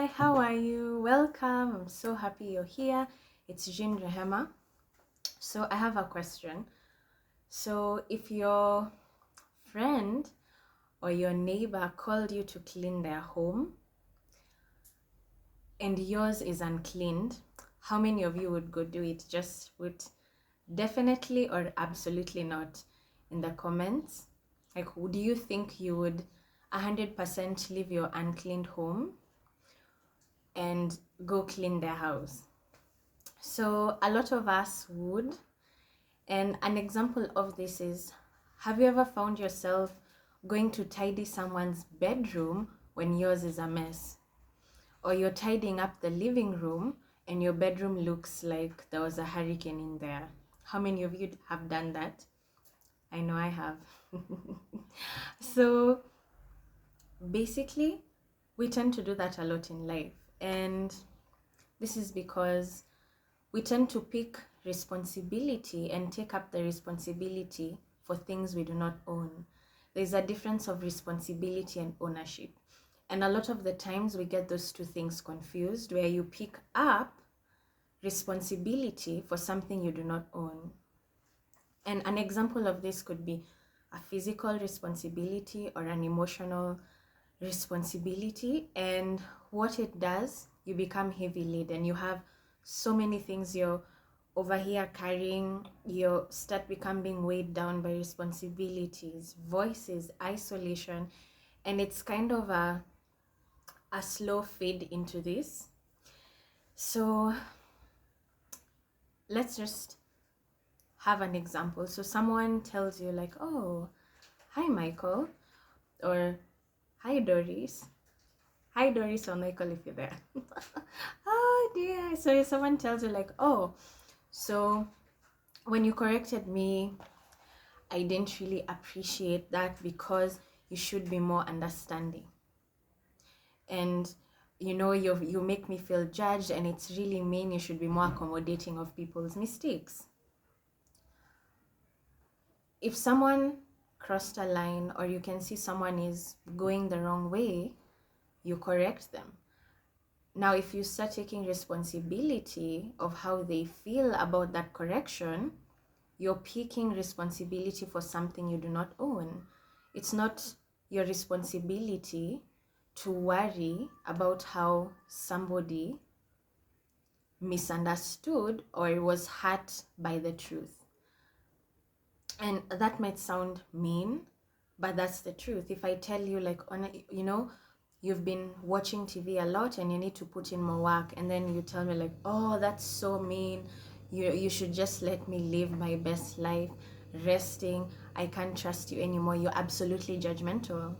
Hi, how are you? Welcome. I'm so happy you're here. It's Jeanne Rehema. So I have a question. So if your friend or your neighbor called you to clean their home and yours is uncleaned, how many of you would go do it? Just put definitely or absolutely not in the comments. Like, do you think you would 100% leave your uncleaned home and go clean their house? So a lot of us would. And an example of this is, have you ever found yourself going to tidy someone's bedroom when yours is a mess? Or you're tidying up the living room and your bedroom looks like there was a hurricane in there? How many of you have done that? I know I have. So basically, we tend to do that a lot in life. And this is because we tend to pick responsibility and take up the responsibility for things we do not own. There's a difference of responsibility and ownership. And a lot of the times we get those two things confused, where you pick up responsibility for something you do not own. And an example of this could be a physical responsibility or an emotional responsibility. And what it does, you become heavy laden. You have so many things you're over here carrying. You start becoming weighed down by responsibilities, voices, isolation, and it's kind of a slow fade into this. So let's just have an example. So someone tells you like, oh, hi Michael, or hi Doris. Hi Doris or Michael if you're there. Oh dear. So someone tells you like, oh, so when you corrected me, I didn't really appreciate that because you should be more understanding. And you make me feel judged, and it's really mean. You should be more accommodating of people's mistakes. If someone crossed a line, or you can see someone is going the wrong way, you correct them. Now, if you start taking responsibility of how they feel about that correction, you're picking responsibility for something you do not own. It's not your responsibility to worry about how somebody misunderstood or was hurt by the truth. And that might sound mean, but that's the truth. If I tell you like, you've been watching TV a lot and you need to put in more work, and then you tell me like, oh, that's so mean, you should just let me live my best life resting, I can't trust you anymore, you're absolutely judgmental.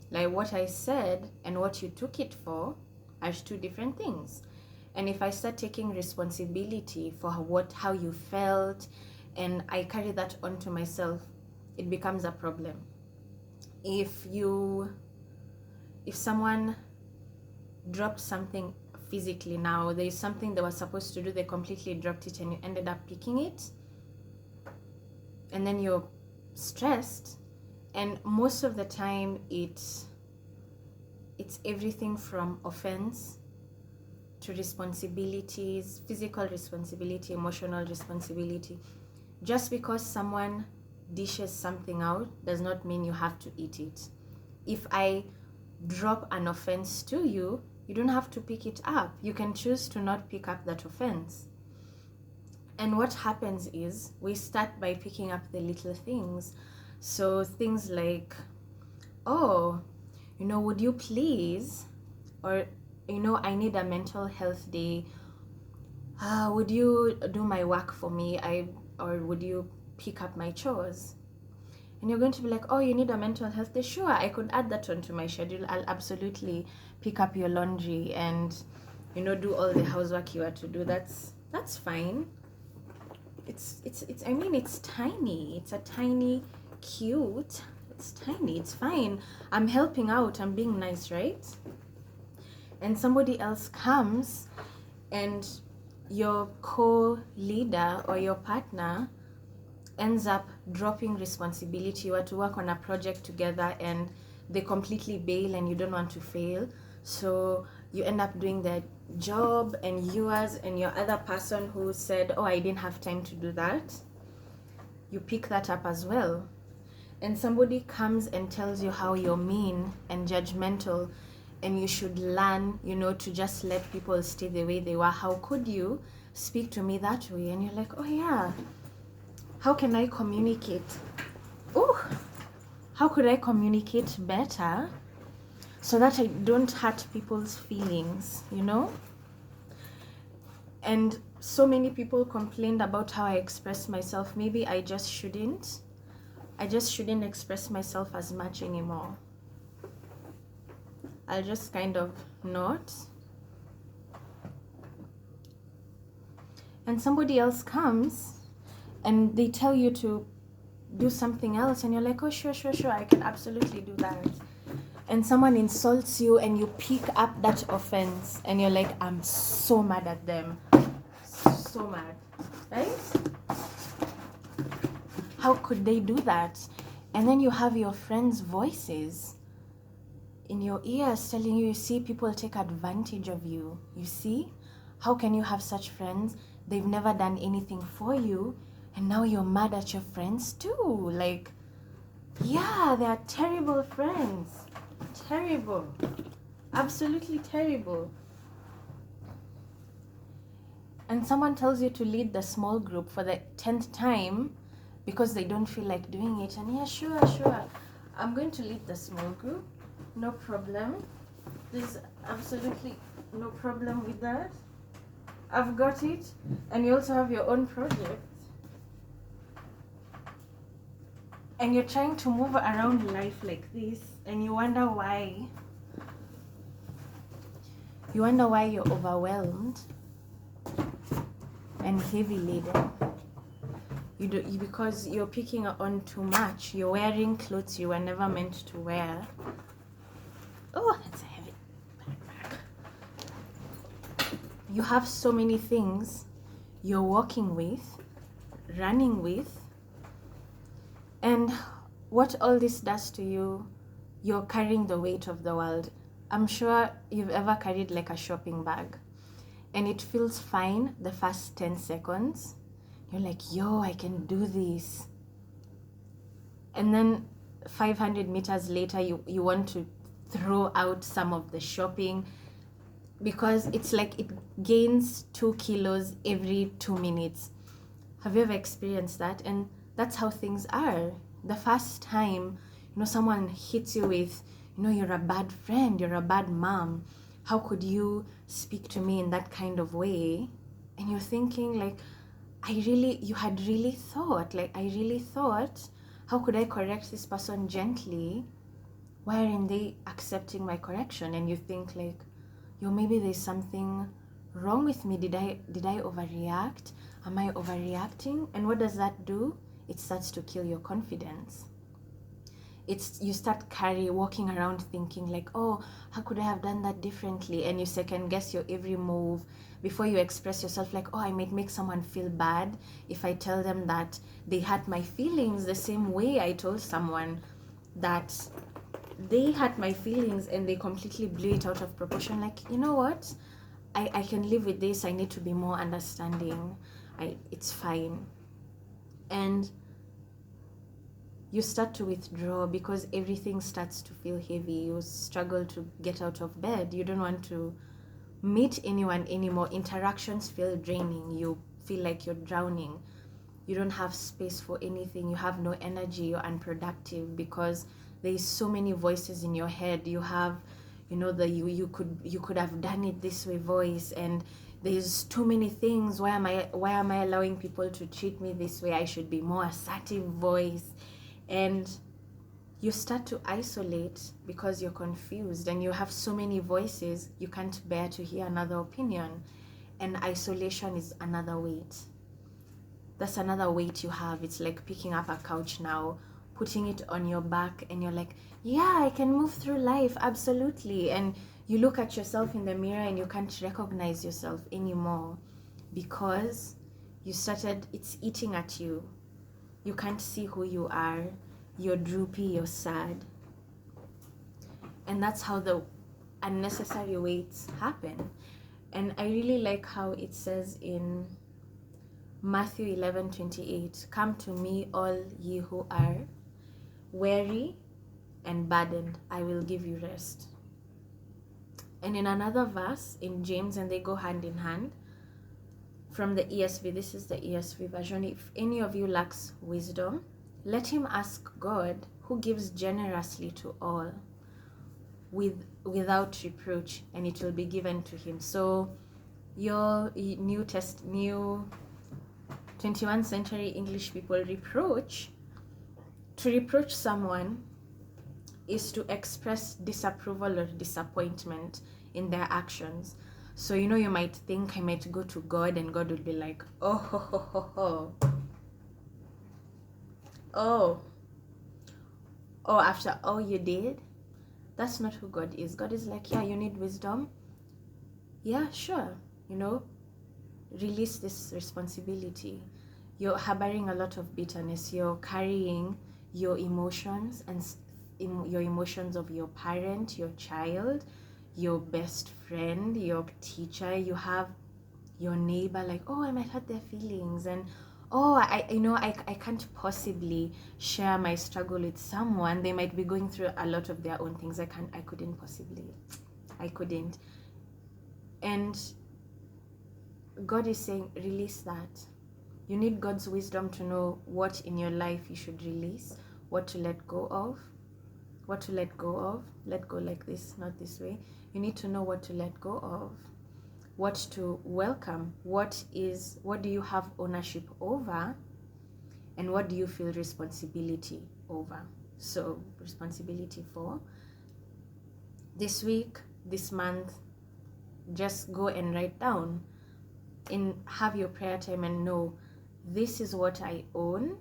Like, what I said and what you took it for are two different things. And if I start taking responsibility for how you felt, and I carry that onto myself, it becomes a problem. If someone dropped something physically, now there's something they were supposed to do, they completely dropped it, and you ended up picking it, and then you're stressed. And most of the time it's everything from offense to responsibilities, physical responsibility, emotional responsibility. Just because someone dishes something out does not mean you have to eat it. If I drop an offense to you, you don't have to pick it up. You can choose to not pick up that offense. And what happens is we start by picking up the little things. So things like, oh, would you please, or I need a mental health day, would you do my work for me, or would you pick up my chores? And you're going to be like, oh, you need a mental health day? Sure, I could add that onto my schedule. I'll absolutely pick up your laundry and, do all the housework you are to do. That's fine. It's tiny. It's a tiny, cute. It's tiny. It's fine. I'm helping out. I'm being nice, right? And somebody else comes, and your co-leader or your partner ends up dropping responsibility. You are to work on a project together and they completely bail, and you don't want to fail, so you end up doing their job and yours and your other person who said, oh, I didn't have time to do that, you pick that up as well. And somebody comes and tells you how you're mean and judgmental and you should learn, to just let people stay the way they were. How could you speak to me that way? And you're like, oh yeah, how can I communicate? Oh, how could I communicate better so that I don't hurt people's feelings, And so many people complained about how I express myself. Maybe I just shouldn't express myself as much anymore. I'll just kind of not. And somebody else comes and they tell you to do something else and you're like, oh, sure, I can absolutely do that. And someone insults you and you pick up that offense and you're like, I'm so mad at them. So mad, right? How could they do that? And then you have your friends' voices in your ears telling you, you see, people take advantage of you. You see? How can you have such friends? They've never done anything for you. And now you're mad at your friends too. Like, yeah, they are terrible friends. Terrible. Absolutely terrible. And someone tells you to lead the small group for the 10th time because they don't feel like doing it. And yeah, sure. I'm going to lead the small group. No problem. There's absolutely no problem with that. I've got it. And you also have your own project. And you're trying to move around life like this, and you wonder why. You wonder why you're overwhelmed and heavy laden. Because you're picking on too much. You're wearing clothes you were never meant to wear. Oh, that's a heavy backpack. You have so many things you're walking with, running with, and what all this does to you, you're carrying the weight of the world. I'm sure you've ever carried like a shopping bag and it feels fine the first 10 seconds. You're like, yo, I can do this. And then 500 meters later, you want to throw out some of the shopping because it's like it gains 2 kilos every 2 minutes. Have you ever experienced that? And that's how things are. The first time, someone hits you with, you're a bad friend, you're a bad mom. How could you speak to me in that kind of way? And you're thinking like, I really thought, how could I correct this person gently? Why aren't they accepting my correction? And you think like, maybe there's something wrong with me. Did I overreact? Am I overreacting? And what does that do? It starts to kill your confidence. You start walking around thinking like, oh, how could I have done that differently? And you second guess your every move before you express yourself like, oh, I might make someone feel bad if I tell them that they hurt my feelings the same way I told someone that they hurt my feelings and they completely blew it out of proportion. Like, you know what? I can live with this. I need to be more understanding. It's fine. And you start to withdraw because everything starts to feel heavy. You struggle to get out of bed. You don't want to meet anyone anymore. Interactions feel draining. You feel like you're drowning. You don't have space for anything. You have no energy. You're unproductive because there's so many voices in your head. You have, you could have done it this way voice, and there's too many things. Why am I allowing people to treat me this way? I should be more assertive voice. And you start to isolate because you're confused and you have so many voices, you can't bear to hear another opinion. And isolation is another weight. That's another weight you have. It's like picking up a couch now, putting it on your back, and you're like, yeah, I can move through life, absolutely. And you look at yourself in the mirror and you can't recognize yourself anymore because it's eating at you. You can't see who you are. You're droopy, you're sad. And that's how the unnecessary weights happen. And I really like how it says in Matthew 11:28, "Come to me, all ye who are weary and burdened, I will give you rest." And in another verse in James, and they go hand in hand, from the ESV, this is the ESV version, "If any of you lacks wisdom, let him ask God, who gives generously to all, without reproach, and it will be given to him." So your new 21st century English people, to reproach someone is to express disapproval or disappointment in their actions. So, you might think, I might go to God and God would be like, oh, ho, ho, ho, ho. Oh, after all you did? That's not who God is. God is like, yeah, you need wisdom? Yeah, sure. Release this responsibility. You're harboring a lot of bitterness. You're carrying your emotions, and your emotions of your parent, your child, your best friend, your teacher. You have your neighbor, like, oh, I might hurt their feelings, and oh, I can't possibly share my struggle with someone. They might be going through a lot of their own things. I couldn't. And God is saying, release that. You need God's wisdom to know what in your life you should release, what to let go of. Let go like this, not this way. You need to know what to let go of, what to welcome, what do you have ownership over, and what do you feel responsibility over. So responsibility for this week, this month, just go and write down, have your prayer time, and know, this is what I own,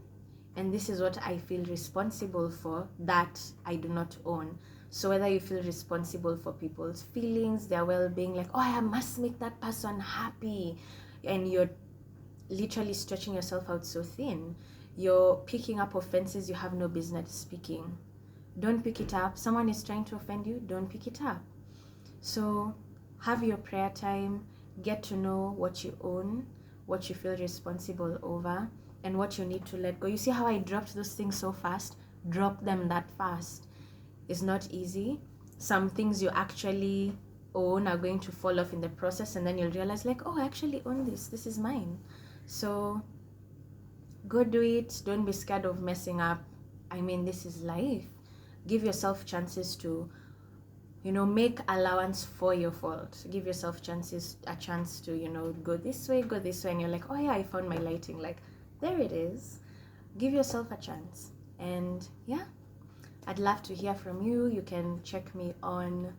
and this is what I feel responsible for that I do not own. So whether you feel responsible for people's feelings, their well-being, like, oh, I must make that person happy, and you're literally stretching yourself out so thin. You're picking up offenses you have no business speaking. Don't pick it up. Someone is trying to offend you, don't pick it up. So have your prayer time, get to know what you own, what you feel responsible over, and what you need to let go. You see how I dropped those things so fast? Drop them that fast. It's not easy. Some things you actually own are going to fall off in the process, and then you'll realize, like, oh, I actually own this. This is mine. So go do it. Don't be scared of messing up. I mean, this is life. Give yourself chances to, make allowance for your fault. Give yourself a chance to, go this way, and you're like, oh yeah, I found my lighting. Like, there it is. Give yourself a chance. And yeah, I'd love to hear from you. You can check me on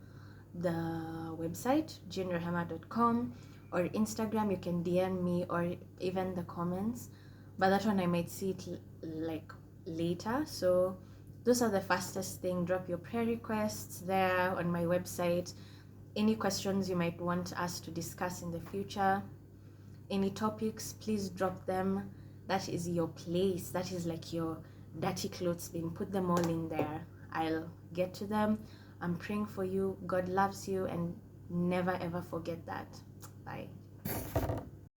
the website, jeannerehema.com, or Instagram. You can DM me, or even the comments. But that one I might see it like later. So those are the fastest thing. Drop your prayer requests there on my website. Any questions you might want us to discuss in the future, any topics, please drop them. That is your place. That is like your dirty clothes bin. Put them all in there. I'll get to them. I'm praying for you. God loves you, and never ever forget that. Bye.